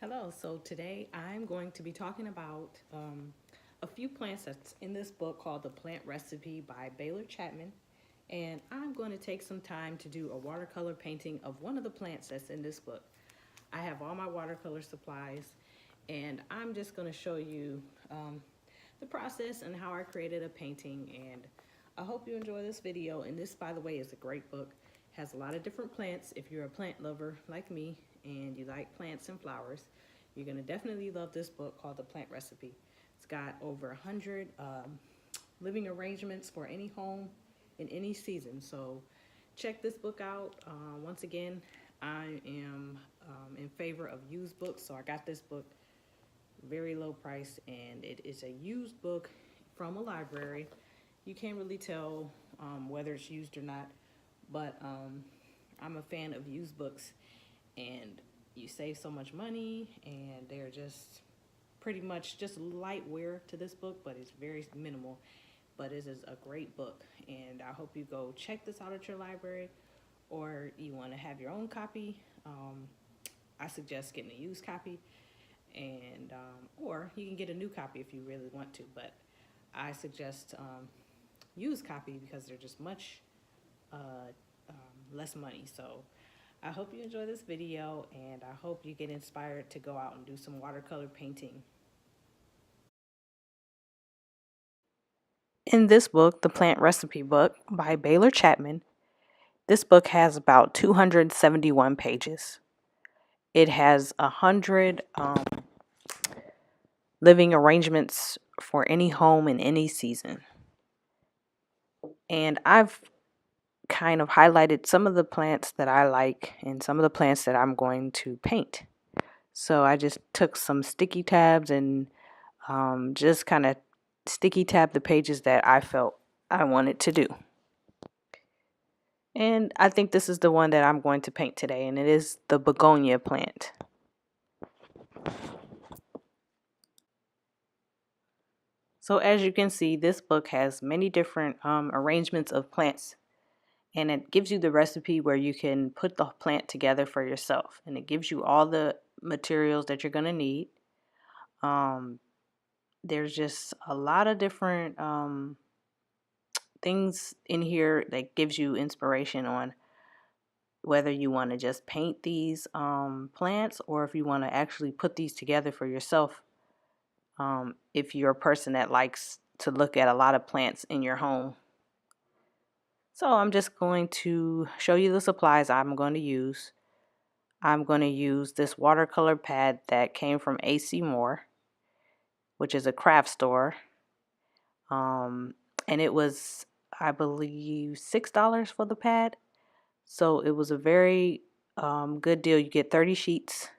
Hello, so today I'm going to be talking about a few plants that's in this book called The Plant Recipe by Baylor Chapman. And I'm going to take some time to do a watercolor painting of one of the plants that's in this book. I have all my watercolor supplies, and I'm just going to show you the process and how I created a painting. And I hope you enjoy this video. And this, by the way, is a great book. Has a lot of different plants. If you're a plant lover like me and you like plants and flowers, you're going to definitely love this book called The Plant Recipe. It's got over 100 living arrangements for any home in any season. So check this book out. Once again, I am in favor of used books, so I got this book very low price, and it is a used book from a library. You can't really tell whether it's used or not, but I'm a fan of used books, and you save so much money, and they're just pretty much just light wear to this book, but it's very minimal. But it is a great book, and I hope you go check this out at your library, or you want to have your own copy. I suggest getting a used copy, and or you can get a new copy if you really want to, but I suggest used copy because they're just much less money. So I hope you enjoy this video, and I hope you get inspired to go out and do some watercolor painting. In this book, The Plant Recipe book by Baylor Chapman, this book has about 271 pages. It has 100 living arrangements for any home in any season. And I've kind of highlighted some of the plants that I like and some of the plants that I'm going to paint. So I just took some sticky tabs and just kind of sticky tabbed the pages that I felt I wanted to do. And I think this is the one that I'm going to paint today, and it is the begonia plant. So as you can see, this book has many different arrangements of plants, and it gives you the recipe where you can put the plant together for yourself, and it gives you all the materials that you're going to need. There's just a lot of different things in here that gives you inspiration on whether you want to just paint these plants, or if you want to actually put these together for yourself, if you're a person that likes to look at a lot of plants in your home. So I'm just going to show you the supplies I'm going to use. I'm going to use this watercolor pad that came from AC Moore, which is a craft store. And it was, I believe, $6 for the pad. So it was a very good deal. You get 30 sheets.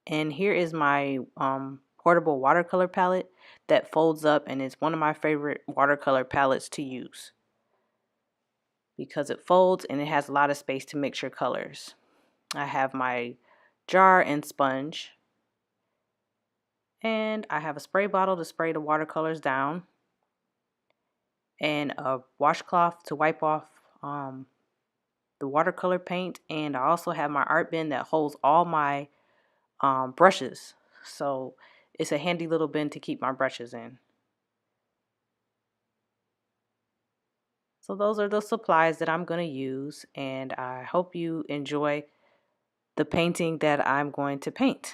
And here is my portable watercolor palette that folds up, and it's one of my favorite watercolor palettes to use because it folds and it has a lot of space to mix your colors. I have my jar and sponge, and I have a spray bottle to spray the watercolors down, and a washcloth to wipe off the watercolor paint, and I also have my art bin that holds all my brushes. So it's a handy little bin to keep my brushes in. So those are the supplies that I'm going to use, and I hope you enjoy the painting that I'm going to paint.